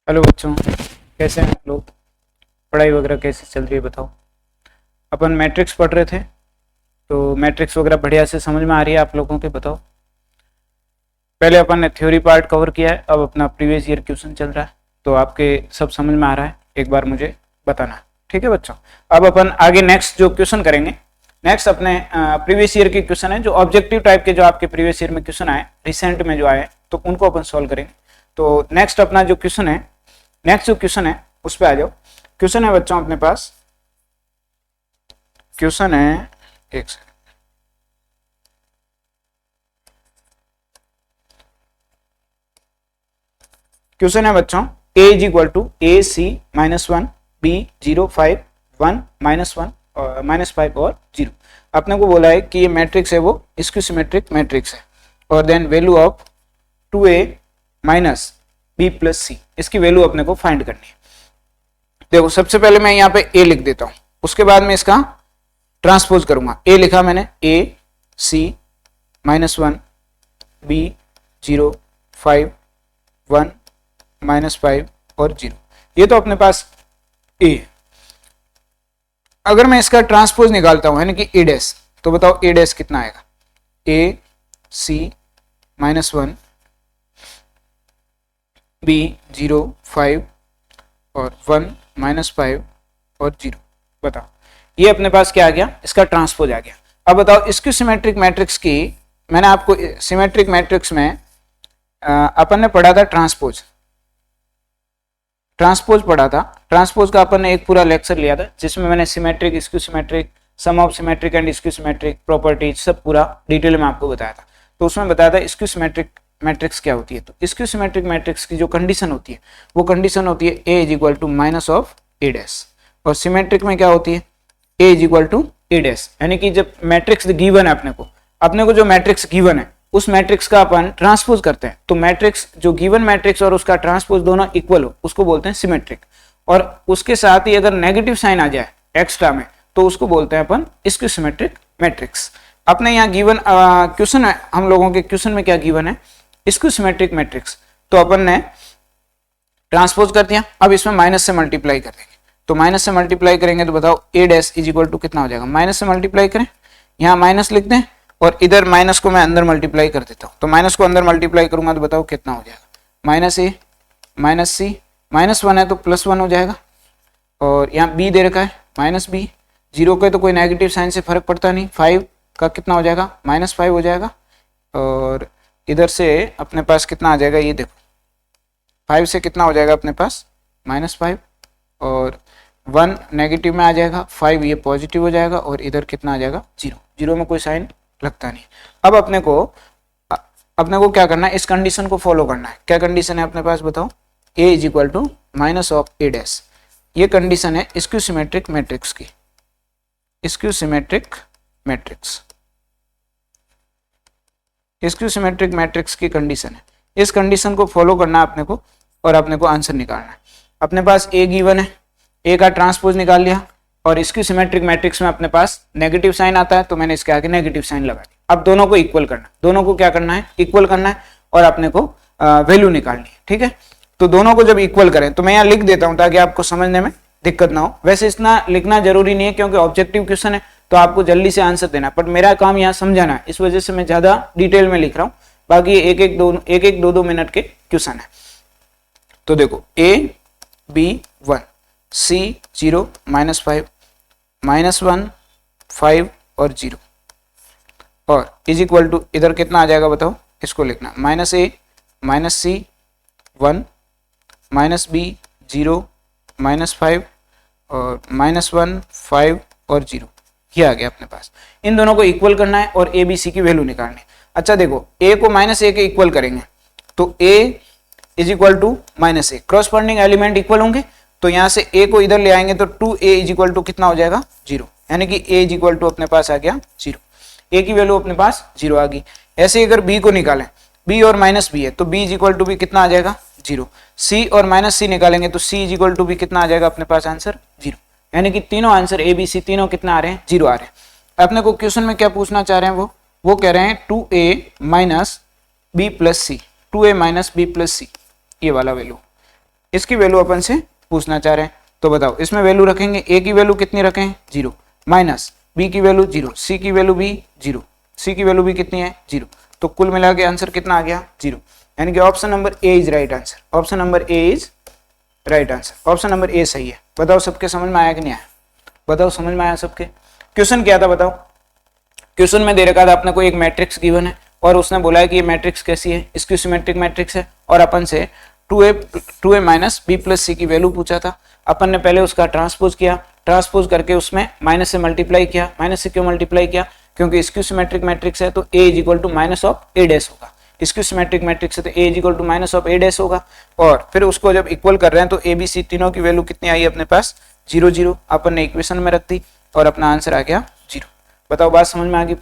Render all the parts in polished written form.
Hello बच्चों, कैसे हैं आप लोग। पढ़ाई वगैरह कैसे चल रही है बताओ। अपन मैट्रिक्स पढ़ रहे थे तो मैट्रिक्स वगैरह बढ़िया से समझ में आ रही है आप लोगों के, बताओ। पहले अपन ने थ्योरी पार्ट कवर किया है, अब अपना प्रीवियस ईयर क्वेश्चन चल रहा है, तो आपके सब समझ में आ रहा है, एक बार मुझे बताना। ठीक है बच्चों, अब अपन आगे नेक्स्ट जो क्वेश्चन करेंगे, नेक्स्ट अपने प्रीवियस ईयर के क्वेश्चन है, जो ऑब्जेक्टिव टाइप के जो आपके प्रीवियस ईयर में क्वेश्चन आए, रिसेंट में जो आए, तो उनको अपन सॉल्व करेंगे। तो नेक्स्ट अपना जो क्वेश्चन है, नेक्स्ट जो क्वेश्चन है उस पर आ जाओ। क्वेश्चन है बच्चों अपने पास, क्वेश्चन है, एक सेकंड, क्वेश्चन है बच्चों, a is equal to A C minus one B 0 5 1 -1 और -5 और 0। अपने को बोला है कि ये मैट्रिक्स है वो स्क्यू सिमेट्रिक मैट्रिक्स है, और then value of 2a minus B plus C, इसकी वैल्यू अपने को फाइंड करनी है। देखो सबसे पहले मैं यहाँ पे a लिख देता हूँ, उसके बाद में इसका ट्रांसपोज करूंगा। a लिखा मैंने, a c -1 b 0 5 1 -5 और 0, ये तो अपने पास a। अगर मैं इसका ट्रांसपोज निकालता हूं यानी कि a डैश, तो बताओ a डैश कितना आएगा। a c -1 b 0 5 और 1 -5 और 0, बताओ ये अपने पास क्या आ गया, इसका ट्रांसपोज आ गया। अब बताओ इसकी सिमेट्रिक मैट्रिक्स की, मैंने आपको सिमेट्रिक मैट्रिक्स में अपन ने पढ़ा था ट्रांसपोज, ट्रांसपोज पढ़ा था। ट्रांसपोज का अपन ने एक पूरा लेक्चर लिया था, जिसमें मैंने symmetric, skew symmetric, sum of symmetric and skew symmetric properties सब पूरा डिटेल में आपको बताया था। तो उसमें बताया था स्क्यू सिमेट्रिक मैट्रिक्स क्या होती है। तो स्क्यू सिमेट्रिक मैट्रिक्स की जो कंडीशन होती है, वो कंडीशन होती है a is equal to minus of a dash, और सिमेट्रिक में क्या होती है, a is equal to a dash. यानी कि जब मैट्रिक्स गिवन है अपने को जो मैट्रिक्स गिवन है उस मैट्रिक्स का अपन ट्रांसपोज करते हैं, तो मैट्रिक्स जो गिवन मैट्रिक्स और उसका ट्रांसपोज दोनों इक्वल हो, उसको बोलते हैं सिमेट्रिक। और उसके साथ ही अगर नेगेटिव साइन आ जाए एक्स्ट्रा में, तो उसको बोलते हैं अपन स्क्यू सिमेट्रिक मैट्रिक्स। अपने यहाँ गिवन क्वेश्चन है, हम लोगों के क्वेश्चन में क्या गिवन है, स्क्यू सिमेट्रिक मैट्रिक्स, तो अपन ने ट्रांसपोज कर दिया। अब इसमें माइनस से मल्टीप्लाई कर देंगे, तो माइनस से मल्टीप्लाई करेंगे तो बताओ a dash is equal to कितना हो जाएगा, माइनस से मल्टीप्लाई करें, यहाँ माइनस लिख दें और इधर माइनस को मैं अंदर मल्टीप्लाई कर देता हूँ, तो माइनस को अंदर मल्टीप्लाई करूंगा तो बताओ कितना हो जाएगा, माइनस a माइनस सी, -1 है तो +1 हो जाएगा, और यहाँ b दे रखा है माइनस बी, 0 के तो कोई नेगेटिव साइन से फर्क पड़ता नहीं, 5 का कितना हो जाएगा, -5 हो जाएगा, और इधर से अपने पास कितना आ जाएगा, ये देखो 5 से कितना हो जाएगा अपने पास -5, और 1 नेगेटिव में आ जाएगा, 5 ये पॉजिटिव हो जाएगा, और इधर कितना आ जाएगा 0, 0 में कोई साइन लगता नहीं। अब अपने को क्या करना है, इस कंडीशन को फॉलो करना है। क्या कंडीशन है अपने पास बताओ, a is equal to minus of a dash, ये कंडीशन है स्क्यू सिमेट्रिक मैट्रिक्स की, skew symmetric matrix, skew symmetric matrix की कंडीशन है। इस कंडीशन को फॉलो करना है अपने को, और अपने को आंसर निकालना है। अपने पास a गिवन है, a का ट्रांसपोज निकाल लिया, और स्क्यू सिमेट्रिक मैट्रिक्स में अपने पास नेगेटिव साइन आता है, तो मैंने इसके आगे नेगेटिव साइन लगा दिया। अब दोनों को इक्वल करना, दोनों को क्या करना है, इक्वल करना है, और अपने को वैल्यू निकालनी है। ठीक है, तो दोनों को जब इक्वल करें, तो मैं यहाँ लिख देता हूँ ताकि आपको समझने में दिक्कत ना हो। वैसे इतना लिखना जरूरी नहीं है, क्योंकि ऑब्जेक्टिव क्वेश्चन है तो आपको जल्दी से आंसर देना, बट मेरा काम यहाँ समझाना है, इस वजह से मैं ज्यादा डिटेल में लिख रहा हूँ। बाकी एक दो मिनट के क्वेश्चन है। तो देखो a b 1 c 0 -5 -1 5 और 0, और इज इक्वल टू इधर कितना आ जाएगा बताओ, इसको लिखना -a -c 1 -b 0 -5 और -1 5 और 0, ये आ गया अपने पास। इन दोनों को इक्वल करना है और a b c की वैल्यू निकालनी है। अच्छा देखो, a को -a के इक्वल करेंगे तो a is equal to -a, corresponding element equal होंगे, तो यहाँ से a को इधर ले आएंगे तो 2a इज इक्वल टू कितना हो जाएगा 0, यानी कि a इज इक्वल टू अपने पास आ गया 0, a की वैल्यू अपने पास 0 आ गई। ऐसे अगर b को निकालें, b और -b है तो b इज इक्वल टू भी कितना आ जाएगा 0, c और -c निकालेंगे तो c इज इक्वल टू भी कितना आ जाएगा अपने पास आंसर 0, यानी कि तीनों आंसर a b c तीनों कितना आ रहे हैं 0 आ रहे हैं। अपने को क्वेश्चन में क्या पूछना चाह रहे हैं, वो कह रहे हैं 2a - b + c, 2a - b + c, ये वाला वैल्यू। इसकी वैल्यू अपन से पूछना चाह रहे हैं। तो बताओ इसमें वैल्यू रखेंगे, ए की वैल्यू कितनी रखें 0 माइनस बी की वैल्यू 0, सी की वैल्यू भी 0, सी की वैल्यू भी कितनी है 0। तो कुल मिला के आंसर कितना आ गया 0, यानी कि option number A is right answer. Option number A is right answer. Option number A सही है। बताओ सबके समझ में आया कि नहीं आया? बताओ समझ में आया सबके? क्वेश्चन क्या था बताओ? क्वेश्चन में दे रखा था अपने को एक मैट्रिक्स गिवन है और उसने बोला है कि ये मैट्रिक्स कैसी है, स्क्यू सिमेट्रिक मैट्रिक्स है, और अपन से 2a माइनस बी प्लस सी की वैल्यू पूछा था। अपन ने पहले उसका ट्रांसपोज किया, ट्रांसपोज करके उसमें माइनस से मल्टीप्लाई किया। माइनस से क्यों मल्टीप्लाई किया? क्योंकि स्क्यू सिमेट्रिक मैट्रिक्स है तो a is equal to minus of a dash होगा। स्क्यू सिमेट्रिक मैट्रिक्स है तो a is equal to minus of a dash होगा। और फिर उसको जब इक्वल कर रहे हैं तो a b c तीनों की वैल्यू कितनी आई अपने पास 0 0, अपन ने इक्वेशन में रख दी और अपना आंसर आ गया 0। बताओ बात समझ में आ गई?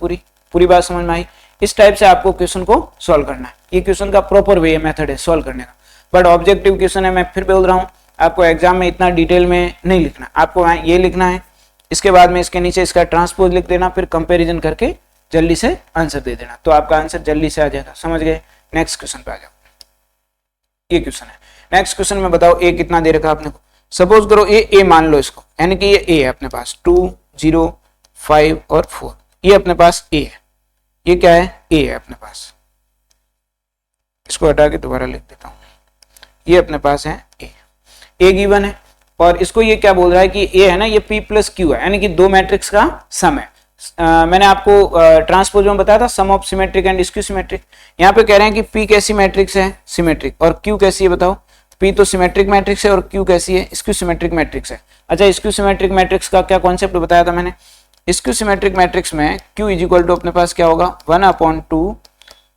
पूरी बात समझ में आई? इस टाइप से आपको क्वेश्चन को सॉल्व करना है। ये क्वेश्चन का प्रॉपर वे मेथड है सॉल्व करने का, बट ऑब्जेक्टिव क्वेश्चन है। मैं फिर बोल रहा हूँ आपको एग्जाम में इतना डिटेल में नहीं लिखना, आपको ये लिखना है, इसके बाद में इसके नीचे इसका ट्रांसपोज लिख देना, फिर कंपैरिजन करके जल्दी से आंसर दे देना, तो आपका आंसर जल्दी से आ जाएगा। समझ गए? नेक्स्ट क्वेश्चन पे आ जाओ। ये क्वेश्चन है। नेक्स्ट क्वेश्चन में बताओ ए कितना दे रखा आपने को। सपोज करो ए मान लो इसको, यानी कि ये ए है अपने पास 2 0 5 और 4, ये अपने पास ए है। ये क्या है? ए है अपने पास। इसको हटा के दोबारा लिख देता हूं। ये अपने पास है ए गिवन है और इसको ये क्या बोल रहा है कि ए है ना, ये p प्लस क्यू है, यानी कि दो मैट्रिक्स का सम है। मैंने आपको ट्रांसपोज में बताया था sum of symmetric and skew symmetric. यहाँ पे कह रहे हैं कि p कैसी मैट्रिक्स है? सिमेट्रिक। और q कैसी है बताओ? p तो सिमेट्रिक मैट्रिक्स है और q कैसी है? स्क्यू सिमेट्रिक मैट्रिक्स है। अच्छा, स्क्यू सिमेट्रिक मैट्रिक्स का क्या कॉन्सेप्ट बताया था मैंने? स्क्यू सिमेट्रिक मैट्रिक्स में q इज इक्वल टू अपने पास क्या होगा 1/2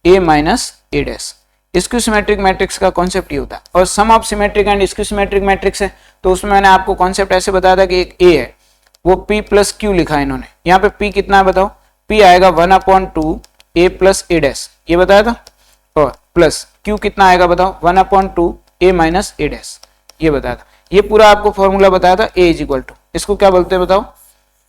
a minus a dash. Skew symmetric matrix का कॉन्सेप्ट ये होता है। और sum of symmetric and skew symmetric matrix है तो उसमें मैंने आपको कॉन्सेप्ट ऐसे बताया था कि एक a है वो p प्लस क्यू लिखा है इन्होंने। यहाँ पे p कितना है बताओ? p आएगा 1/2 a प्लस a डैश, ये बताया था, और प्लस q कितना आएगा बताओ? 1/2 a माइनस a डैश, ये बताया था। ये पूरा आपको फॉर्मूला बताया था a इज इक्वल टू, इसको क्या बोलते हैं बताओ?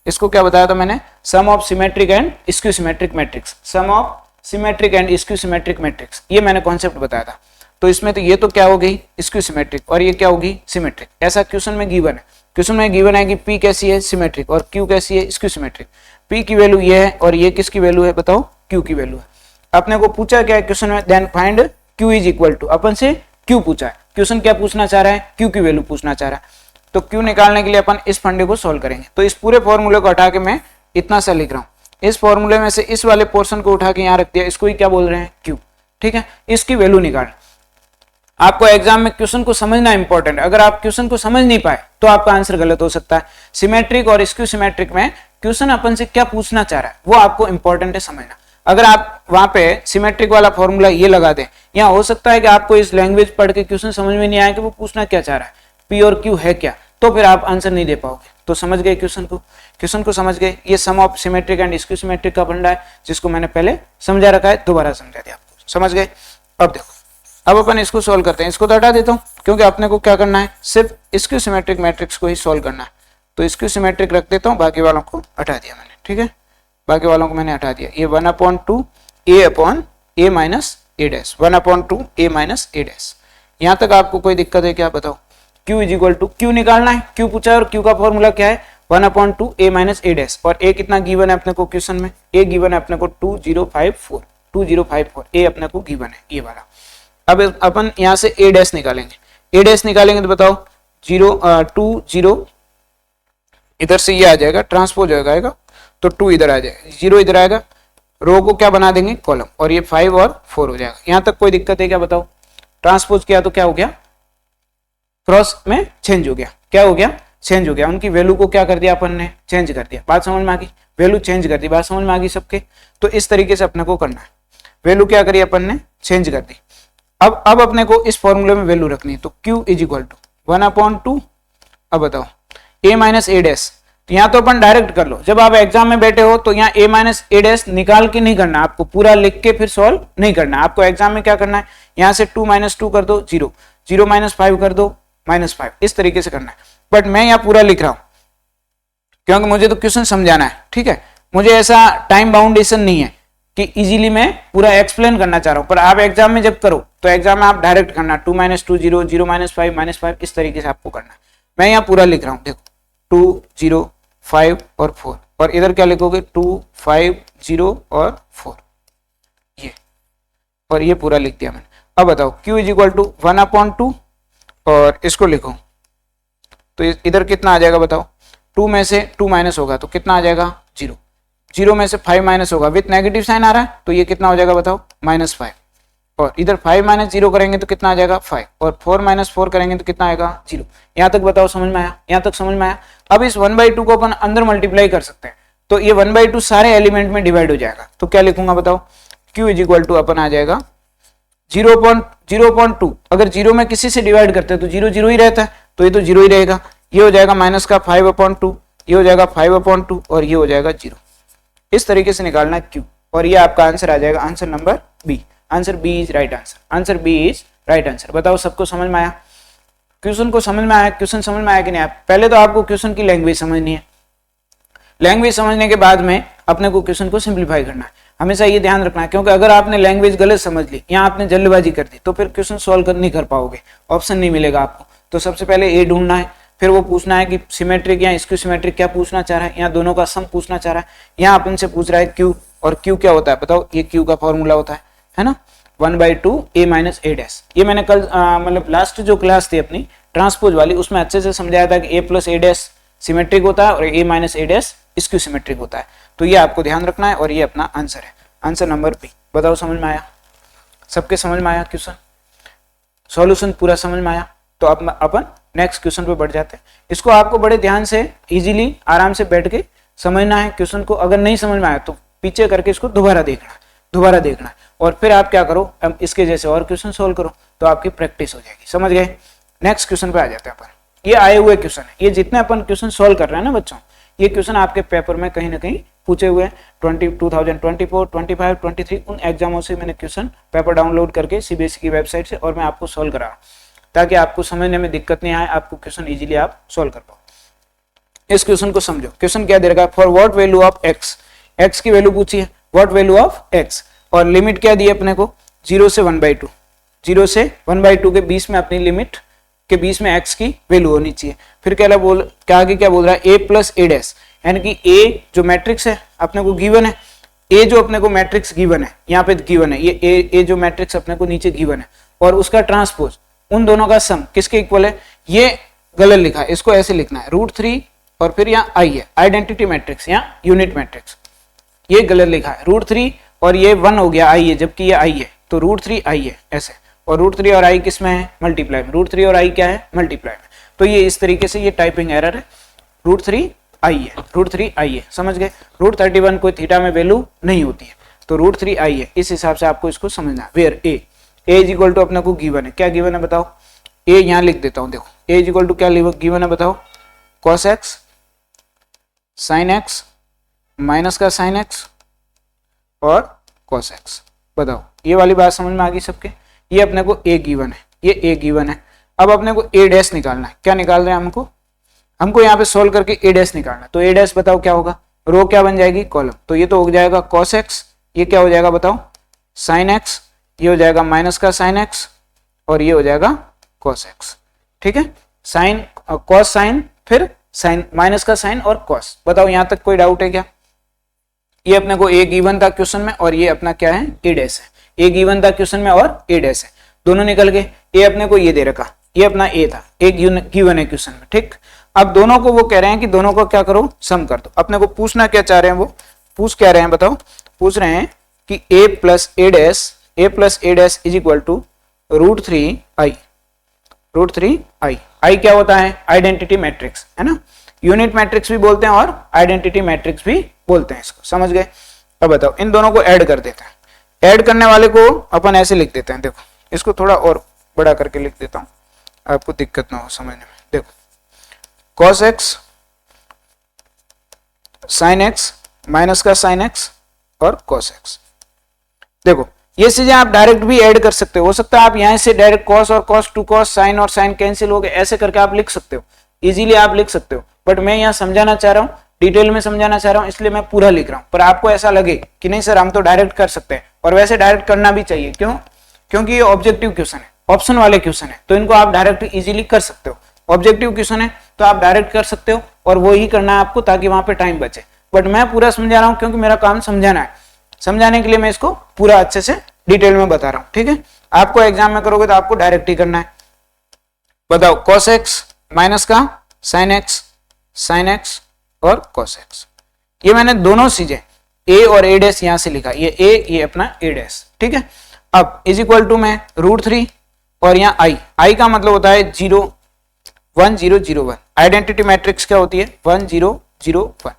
इसको क्या बताया था मैंने? Sum of symmetric and skew symmetric matrix. Sum of symmetric and skew symmetric matrix, ये मैंने कॉन्सेप्ट बताया था। तो इसमें तो ये तो क्या हो गई स्क्यू सिमेट्रिक और ये क्या होगी सिमेट्रिक। ऐसा क्वेश्चन में गिवन है। क्वेश्चन में गिवन है कि p कैसी है? सिमेट्रिक, और q कैसी है? Skew symmetric. p की वैल्यू ये है और ये किसकी वैल्यू है बताओ? q की वैल्यू है। अपने को पूछा क्या है क्वेश्चन में? Then find q is equal to, अपन से q पूछा है। क्वेश्चन क्या पूछना चाह रहा है? q की वैल्यू पूछना चाह रहा है। तो q निकालने के लिए अपन इस फंडे को सॉल्व करेंगे। तो इस पूरे फॉर्मूले को हटा के मैं इतना सा लिख रहा हूँ। इस फॉर्मूले में से इस वाले पोर्शन को उठा के यहाँ रख दिया, इसको ही क्या बोल रहे हैं? q। ठीक है, इसकी वैल्यू निकाल। आपको एग्जाम में क्वेश्चन को समझना इंपॉर्टेंट है। अगर आप क्वेश्चन को समझ नहीं पाए तो आपका आंसर गलत हो सकता है। सिमेट्रिक और स्क्यू सिमेट्रिक में क्वेश्चन अपन से क्या पूछना चाह रहा है वो आपको इंपॉर्टेंट है समझना। अगर आप वहां पे सिमेट्रिक वाला फॉर्मूला ये लगा दें, यहाँ हो सकता है कि आपको इस लैंग्वेज पढ़ के क्वेश्चन समझ में नहीं आया कि वो पूछना क्या चाह रहा है, p और q है क्या, तो फिर आप आंसर नहीं दे पाओगे। तो समझ गए क्वेश्चन को समझ गए। ये sum of symmetric and skew symmetric का फंडा है जिसको मैंने पहले समझा रखा है, दोबारा समझा दिया आपको। समझ गए? अब देखो, अब अपन इसको सोल्व करते हैं। इसको तो हटा देता हूँ क्योंकि अपने को क्या करना है? सिर्फ स्क्यू सिमेट्रिक मैट्रिक्स को ही सोल्व करना है। तो स्क्यू सिमेट्रिक रख देता हूँ, बाकी वालों को हटा दिया मैंने। ठीक है, बाकी वालों को मैंने हटा दिया। ये 1/2 a upon a minus a dash, 1/2 a minus a dash. यहाँ तक आपको कोई दिक्कत है क्या बताओ? q is equal to, q निकालना है, q पूछा है और q का फॉर्मूला क्या है? 1/2 a माइनस a डैश। और a कितना गिवन है अपने को क्वेश्चन में? a गिवन है अपने को 2054, 2054 a अपने को गिवन है, ये वाला। अब अपन यहाँ से a डैश निकालेंगे। a डैश निकालेंगे तो बताओ 2 0 इधर से ये आ जाएगा, ट्रांसपोज हो जाएगा तो 2 इधर आ जाएगा, 0 इधर आएगा, रो को क्या बना देंगे? कॉलम, और ये 5 और 4 हो जाएगा। यहाँ तक कोई दिक्कत है क्या बताओ? ट्रांसपोज किया तो क्या हो गया? क्रॉस में चेंज हो गया। क्या हो गया? चेंज हो गया। उनकी वैल्यू को क्या कर दिया अपन ने? चेंज कर दिया। बात समझ में आ गई? वैल्यू चेंज कर दी। बात समझ में आ गई सबके? तो इस तरीके से अपने को करना है। वैल्यू क्या करी अपन ने? चेंज कर दी। अब अपने को इस फॉर्मूले में वैल्यू रखनी है। तो q इज इक्वल टू 1/2, अब बताओ a माइनस a डैश। तो यहाँ तो अपन डायरेक्ट कर लो, जब आप एग्जाम में बैठे हो तो यहाँ a माइनस a डैश निकाल के नहीं करना, आपको पूरा लिख के फिर सॉल्व नहीं करना। आपको एग्जाम में क्या करना है? यहाँ से 2 माइनस 2 कर दो 0, 0 माइनस 5 कर दो -5, इस तरीके से करना है। बट मैं यहाँ पूरा लिख रहा हूँ क्योंकि मुझे तो क्वेश्चन समझाना है। ठीक है, मुझे ऐसा टाइम बाउंडेशन नहीं है कि इजीली मैं पूरा एक्सप्लेन करना चाह रहा हूं, पर आप एग्जाम में जब करो तो एग्जाम में आप डायरेक्ट करना 2 - 2 0 0 -5 -5 इस तरीके से आपको करना है। मैं यहाँ पूरा लिख रहा हूँ, देखो 2 0 5 और 4, और इधर क्या लिखोगे 2 5 0 और 4, ये और ये पूरा लिख दिया मैंने। अब बताओ q इज इक्वल टू 1/2 और इसको लिखो तो इधर कितना आ जाएगा बताओ, 2 में से 2 माइनस होगा तो कितना आ जाएगा 0, 0 में से 5 माइनस होगा विथ नेगेटिव साइन आ रहा है तो ये कितना हो जाएगा बताओ -5, और इधर 5 - 0 करेंगे तो कितना आ जाएगा 5, और 4 - 4 करेंगे तो कितना आएगा 0। यहाँ तक बताओ समझ में आया, यहाँ तक समझ में आया। अब इस 1/2 को अपन अंदर मल्टीप्लाई कर सकते हैं तो ये 1/2 सारे एलिमेंट में डिवाइड हो जाएगा, तो क्या लिखूंगा बताओ, q इज इक्वल टू अपन आ जाएगा 0.2, अगर 0 में किसी से डिवाइड करते हैं तो 0 0 ही रहता है तो ये तो 0 ही रहेगा, ये हो जाएगा माइनस का 5/2, ये हो जाएगा 5/2 और ये हो जाएगा 0। इस तरीके से निकालना है q, और ये आपका आंसर आ जाएगा answer number B. Answer B is right answer, answer B is right answer. बताओ सबको समझ में आया, क्वेश्चन को समझ में आया, क्वेश्चन समझ में आया कि नहीं आया। पहले तो आपको क्वेश्चन की लैंग्वेज समझनी है, लैंग्वेज समझने के बाद में अपने को क्वेश्चन को सिंप्लीफाई करना है। हमेशा ये ध्यान रखना है, क्योंकि अगर आपने लैंग्वेज गलत समझ ली या आपने जल्दबाजी कर दी तो फिर क्वेश्चन सॉल्व नहीं कर पाओगे, ऑप्शन नहीं मिलेगा आपको। तो सबसे पहले ए ढूंढना है, फिर वो पूछना है कि सिमेट्रिक या स्क्यू सिमेट्रिक क्या पूछना चाह रहा है, यहाँ दोनों का सम पूछना चाह रहा है, यहाँ अपन से पूछ रहा है क्यू, और क्यू क्या होता है बताओ, ये क्यू का फॉर्मूला होता है ना 1/2 a - a डैश। ये मैंने कल मतलब लास्ट जो क्लास थी अपनी ट्रांसपोज वाली उसमें अच्छे से समझाया था कि a + a डैश सिमेट्रिक होता है और a - a dash skew symmetric होता है। तो ये आपको ध्यान रखना है और ये अपना आंसर है, आंसर नंबर बी। बताओ समझ में आया, सबके समझ में आया, क्वेश्चन सॉल्यूशन पूरा समझ में आया। तो अब अपन नेक्स्ट क्वेश्चन पे बढ़ जाते हैं। इसको आपको बड़े ध्यान से इजीली आराम से बैठ के समझना है क्वेश्चन को। अगर नहीं समझ में आया तो पीछे करके इसको दोबारा देखना है और फिर आप क्या करो, अब इसके जैसे और क्वेश्चन सोल्व करो तो आपकी प्रैक्टिस हो जाएगी। समझ गए। नेक्स्ट क्वेश्चन पे आ जाते हैं अपन। ये आए हुए क्वेश्चन है, ये जितने अपन क्वेश्चन सोल्व कर रहे हैं ना बच्चों, ये क्वेश्चन आपके पेपर में कहीं ना कहीं पूछे हुए हैं। 2024, 25, 23 उन एग्जामों से मैंने क्वेश्चन पेपर डाउनलोड करके सीबीएसई की वेबसाइट से और मैं आपको सोल्व करा ताकि आपको समझने में दिक्कत नहीं आए, आपको क्वेश्चन इजीली आप सोल्व कर पाओ। इस क्वेश्चन को समझो। क्वेश्चन क्या दे रखा है, for what value of x, x की वैल्यू पूछी है, व्हाट वैल्यू ऑफ एक्स, और लिमिट क्या दी है अपने को 0 से 1/2, 0 से 1/2 के बीच में अपनी लिमिट के बीच में x की वैल्यू होनी चाहिए। फिर क्या आगे क्या बोल रहा है, a + a डैश, यानी कि a जो मैट्रिक्स है अपने को गिवन है, a जो अपने को मैट्रिक्स गिवन है, यहाँ पे गिवन है ये a जो मैट्रिक्स अपने को नीचे गिवन है, और उसका ट्रांसपोज उन दोनों का सम किसके इक्वल है। ये गलत लिखा है, इसको ऐसे लिखना है √3 और फिर यहाँ i है, आइडेंटिटी मैट्रिक्स या यूनिट मैट्रिक्स, ये गलत लिखा है √3 और ये 1 हो गया i है, जबकि ये i है तो √3 i है ऐसे, और √3 और i किस में है, मल्टीप्लाई में। √3 और i क्या है, मल्टीप्लाई में। तो ये इस तरीके से ये टाइपिंग एरर है, √3 i है, √3 i है, समझ गए। √31 कोई थीटा में वैल्यू नहीं होती है, तो √3 i है। इस हिसाब से आपको इसको समझना है। Where a is equal to अपने को गिवन है, क्या गिवन है बताओ, a यहाँ लिख देता हूँ, देखो a इज इक्वल टू क्या गिवन है बताओ, cos x sin x minus का sin x और cos x। बताओ ये वाली बात समझ में आ गई सबके। ये अपने को a गिवन है, ये a गिवन है। अब अपने को a डैश निकालना है। क्या निकाल रहे हैं हमको यहाँ पे सोल्व करके a डैश निकालना है। तो a डैश बताओ क्या होगा, रो क्या बन जाएगी, कॉलम। तो ये तो हो जाएगा cos x, ये क्या हो जाएगा बताओ sin x, ये हो जाएगा माइनस का sin x और ये हो जाएगा cos x। ठीक है, साइन cos साइन फिर साइन माइनस का साइन और cos। बताओ यहाँ तक कोई डाउट है क्या। ये अपने को a गिवन था क्वेश्चन में और ये अपना क्या है, a डैश है। a गिवन था क्वेश्चन में और a डैश है, दोनों निकल गए। a अपने को ये दे रखा, ये अपना a था, a गिवन है क्वेश्चन में। ठीक, अब दोनों को वो कह रहे हैं कि दोनों को क्या करो, सम कर दो। अपने को पूछना क्या चाह रहे हैं, वो पूछ क्या रहे हैं बताओ, पूछ रहे हैं कि a + a dash is equal to √3i। √3i, i क्या होता है, आइडेंटिटी मैट्रिक्स है ना, यूनिट मैट्रिक्स भी बोलते हैं और आइडेंटिटी मैट्रिक्स भी बोलते हैं इसको, समझ गए। अब बताओ इन दोनों को ऐड कर देते हैं। ऐड करने वाले को अपन ऐसे लिख देते हैं, देखो इसको थोड़ा और बड़ा करके लिख देता हूं, आपको दिक्कत ना हो समझने में। देखो cos x sin x minus का sin x और cos x। देखो ये चीजें आप डायरेक्ट भी ऐड कर सकते हो सकता है आप यहां से डायरेक्ट cos और cos टू cos sin और sin कैंसिल हो गए, ऐसे करके आप लिख सकते हो, इजीली आप लिख सकते हो। बट मैं यहाँ समझाना चाह रहा हूँ डिटेल में समझाना चाह रहा हूँ इसलिए मैं पूरा लिख रहा हूँ, पर आपको ऐसा लगे कि नहीं सर हम तो डायरेक्ट कर सकते हैं, और वैसे डायरेक्ट करना भी चाहिए। क्यों? क्योंकि ये ऑब्जेक्टिव क्वेश्चन है, ऑप्शन वाले क्वेश्चन है, तो इनको आप डायरेक्ट इजीली कर सकते हो। ऑब्जेक्टिव क्वेश्चन है तो आप डायरेक्ट कर सकते हो, और वो ही करना है आपको ताकि वहां पे टाइम बचे। बट मैं पूरा समझा रहा हूँ क्योंकि मेरा काम समझाना है, समझाने के लिए मैं इसको पूरा अच्छे से डिटेल में बता रहा हूँ। ठीक है, आपको एग्जाम में करोगे तो आपको डायरेक्ट ही करना है। बताओ cos x माइनस का sin x और cos x, ये मैंने दोनों चीजें a और a डैश यहां से लिखा, ये a ये अपना a डैश। ठीक है, अब इज इक्वल टू में √3 और यहाँ i का मतलब होता है 0 1 0 0 1। आइडेंटिटी मैट्रिक्स क्या होती है? 1 0 0 1।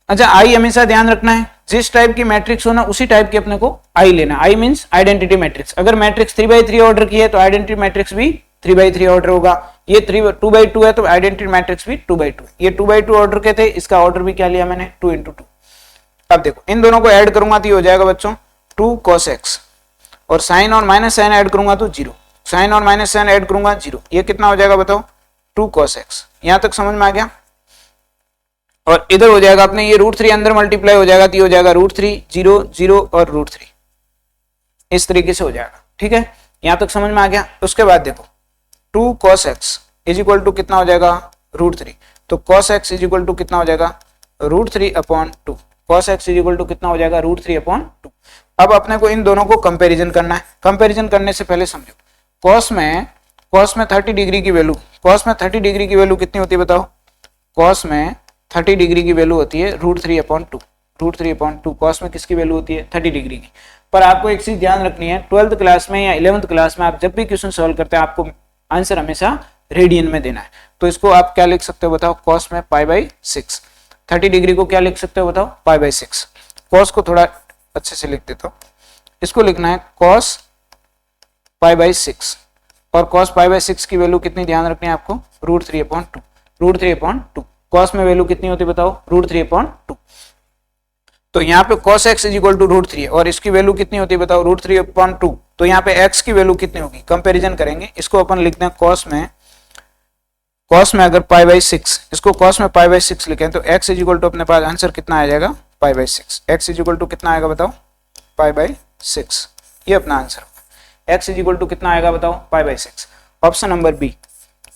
अच्छा, आई हमेशा ध्यान रखना है जिस टाइप की मैट्रिक्स हो ना उसी टाइप की अपने को आई लेना। आई मींस आइडेंटिटी मैट्रिक्स। अगर मैट्रिक्स 3/3 ऑर्डर की है तो आइडेंटिटी मैट्रिक्स भी 3/3 ऑर्डर होगा। ये 2/2 है तो आइडेंटिटी मैट्रिक्स भी 2/2। ये 2/2 ऑर्डर के थे, इसका ऑर्डर भी क्या लिया मैंने? 2 × 2। अब देखो इन दोनों को ऐड करूंगा तो ये हो जाएगा बच्चों 2 cos x, और साइन और माइनस साइन ऐड करूंगा तो 0, साइन और माइनस साइन ऐड करूंगा 0। ये कितना हो जाएगा बताओ? 2 cos x। यहां तक समझ में आ गया? और इधर हो जाएगा अपने ये √3 अंदर मल्टीप्लाई हो जाएगा तो ये हो जाएगा √3 0 0 और √3, इस तरीके से हो जाएगा। ठीक है, यहां तक समझ में आ गया? उसके बाद देखो 2 cos x is equal to कितना हो जाएगा? √3। तो cos x is equal to कितना हो जाएगा? √3/2। cos x is equal to कितना हो जाएगा? √3/2। अब अपने को इन दोनों को कंपैरिजन करना है। कंपैरिजन करने से पहले समझो, cos में 30 डिग्री की वैल्यू, cos में 30 डिग्री की वैल्यू कितनी होती है बताओ? cos में 30 डिग्री की वैल्यू होती है √3/2। √3/2 cos में किसकी वैल्यू होती है? 30 डिग्री की। पर आपको एक चीज ध्यान रखनी है, 12th क्लास में या 11th क्लास में आप जब भी क्वेश्चन सॉल्व करते हैं आपको आंसर हमेशा रेडियन में देना है। तो इसको आप क्या लिख सकते हो बताओ? cos में π/6। 30 डिग्री को क्या लिख सकते हो बताओ? π/6। cos को थोड़ा अच्छे से लिख देता हूं, इसको लिखना है cos π/6, और cos π/6 की वैल्यू कितनी ध्यान रखनी है आपको? √3/2। √3/2 cos में वैल्यू कितनी होती है बताओ? √3/2। तो यहाँ पे cos x is equal to √3 और इसकी वैल्यू कितनी होती है बताओ? √3/2। तो यहाँ पे x की वैल्यू कितनी होगी? कंपैरिजन करेंगे। इसको अपन लिखते हैं cos में अगर π/6, इसको cos में π/6 लिखें तो x इज इक्वल टू अपने पास आंसर कितना आ जाएगा? π/6। x इज इक्वल टू कितना आएगा बताओ? π/6। ये अपना आंसर होगा। x इज इक्वल टू कितना आएगा बताओ? π/6। Option number B,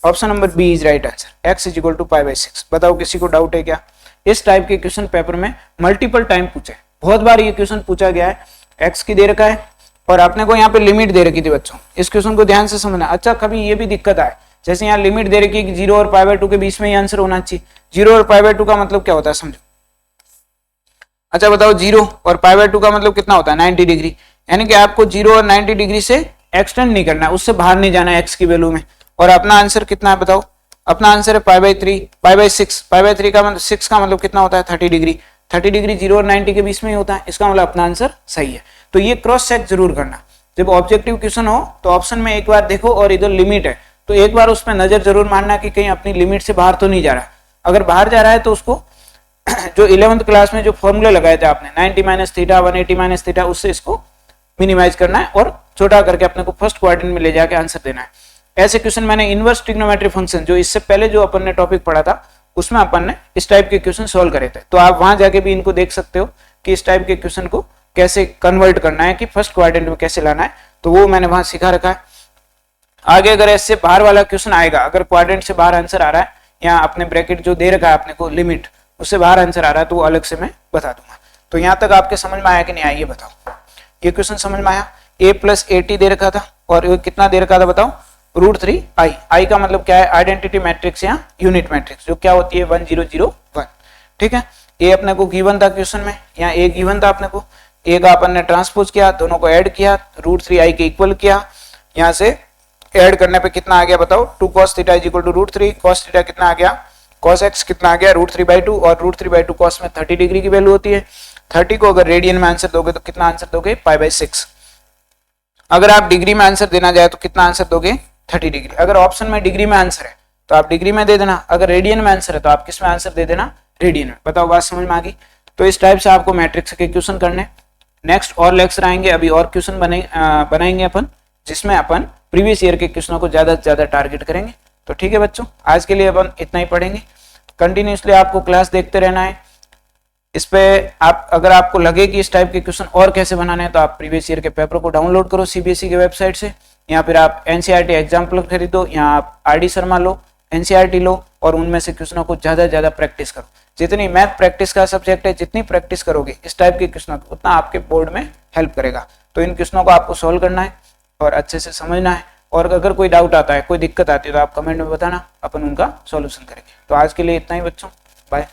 option number B is right answer. x is equal to π/6। बताओ किसी को डाउट है क्या? इस टाइप के क्वेश्चन पेपर में मल्टीपल टाइम पूछे, बहुत बार ये क्वेश्चन पूछा गया है। x की दे रखा है और आपने को यहाँ पे लिमिट दे रखी थी बच्चों, इस क्वेश्चन को ध्यान से समझना। अच्छा, कभी ये भी दिक्कत आए, जैसे यहाँ लिमिट दे रखी है कि 0 और π/2 के बीच में ही आंसर होना चाहिए। 0 और π/2 का मतलब क्या होता है समझो। अच्छा बताओ, 0 और π/2 का मतलब कितना होता है? 90 डिग्री। यानी कि आपको 0 और 90 डिग्री से एक्सटेंड नहीं करना है, उससे बाहर नहीं जाना है x की वैल्यू में। और अपना आंसर कितना है बताओ? अपना आंसर है π/3, π/6। π/3 का मतलब 6 का मतलब कितना होता है? 30 डिग्री। 30 डिग्री 0 और 90 के बीच में ही होता है, इसका मतलब अपना आंसर सही है। तो ये क्रॉस चेक जरूर करना। जब ऑब्जेक्टिव क्वेश्चन हो तो ऑप्शन में एक बार देखो और इधर लिमिट है तो एक बार उस पर नजर जरूर मारना कि कहीं अपनी लिमिट से बाहर तो नहीं जा रहा। अगर बाहर जा रहा है तो उसको जो 11th क्लास में जो फॉर्मूले लगाए थे आपने 90 - थीटा 180 - थीटा, उससे इसको मिनिमाइज करना है और छोटा करके अपने को फर्स्ट क्वाड्रेंट में ले जाके आंसर देना है। ऐसे क्वेश्चन मैंने इनवर्स ट्रिग्नोमेट्री फंक्शन जो इससे पहले जो अपन ने टॉपिक पढ़ा था उसमें अपन ने इस टाइप के क्वेश्चन सॉल्व करे थे, तो आप वहां जाके भी इनको देख सकते हो कि इस टाइप के क्वेश्चन को कैसे कन्वर्ट करना है, कि फर्स्ट क्वाड्रेंट में कैसे लाना है, तो वो मैंने वहां सिखा रखा है। आगे अगर इससे बाहर वाला क्वेश्चन आएगा, अगर क्वाड्रेंट से बाहर आंसर आ रहा है या अपने ब्रैकेट जो दे रखा है अपने को लिमिट, उससे बाहर आंसर आ रहा है तो वो अलग से मैं बता दूंगा। तो यहाँ तक आपके समझ में आया कि नहीं आया ये बताओ। ये क्वेश्चन समझ में आया? a + 80 दे रखा था और कितना दे रखा था बताओ? √3i। i का मतलब क्या है? आइडेंटिटी मैट्रिक्स या यूनिट मैट्रिक्स, जो क्या होती है? 1 0 0 1। ठीक है, ए अपने को गिवन था क्वेश्चन में, यहाँ ए गिवन था अपने को, ए का अपन ने ट्रांसपोज किया, दोनों को ऐड किया, √3i के इक्वल किया। यहाँ से ऐड करने पे कितना आ गया बताओ? 2 cos theta is equal to √3 cos theta कितना आ गया? cos x कितना आ गया? √3/2 और √3/2 cos में 30 डिग्री की वैल्यू होती है। 30 को अगर रेडियन में आंसर दोगे तो कितना आंसर दोगे? π/6। अगर आप डिग्री में आंसर देना जाए तो कितना आंसर दोगे? 30 डिग्री। अगर ऑप्शन में डिग्री में आंसर है तो आप डिग्री में दे देना, अगर रेडियन में आंसर है तो आप किस में आंसर दे देना? रेडियन में। बताओ बात समझ में आ गई? तो इस टाइप से आपको मैट्रिक्स के क्वेश्चन करने। नेक्स्ट और लेक्चर आएंगे, अभी और क्वेश्चन बनाएंगे अपन, जिसमें अपन प्रीवियस ईयर के क्वेश्चनों को ज्यादा से ज्यादा टारगेट करेंगे। तो ठीक है बच्चों, आज के लिए अपन इतना ही पढ़ेंगे। कंटिन्यूसली आपको क्लास देखते रहना है। इस पे आप अगर आपको लगे कि इस टाइप के क्वेश्चन और कैसे बनाने हैं तो आप प्रीवियस ईयर के पेपर को डाउनलोड करो सीबीएसई के वेबसाइट से, या फिर आप एनसीईआरटी एग्जाम्पल खरीदो, या आप आरडी शर्मा लो, एनसीईआरटी लो और उनमें से क्वेश्चनों को ज्यादा ज्यादा प्रैक्टिस करो। जितनी मैथ प्रैक्टिस का सब्जेक्ट है, जितनी प्रैक्टिस करोगे इस टाइप के क्वेश्चनों उतना आपके बोर्ड में हेल्प करेगा। तो इन क्वेश्चनों को आपको सॉल्व करना है और अच्छे से समझना है, और अगर कोई डाउट आता है, कोई दिक्कत आती है तो आप कमेंट में बताना, अपन उनका सॉल्यूशन करेंगे। तो आज के लिए इतना ही बच्चों, बाय।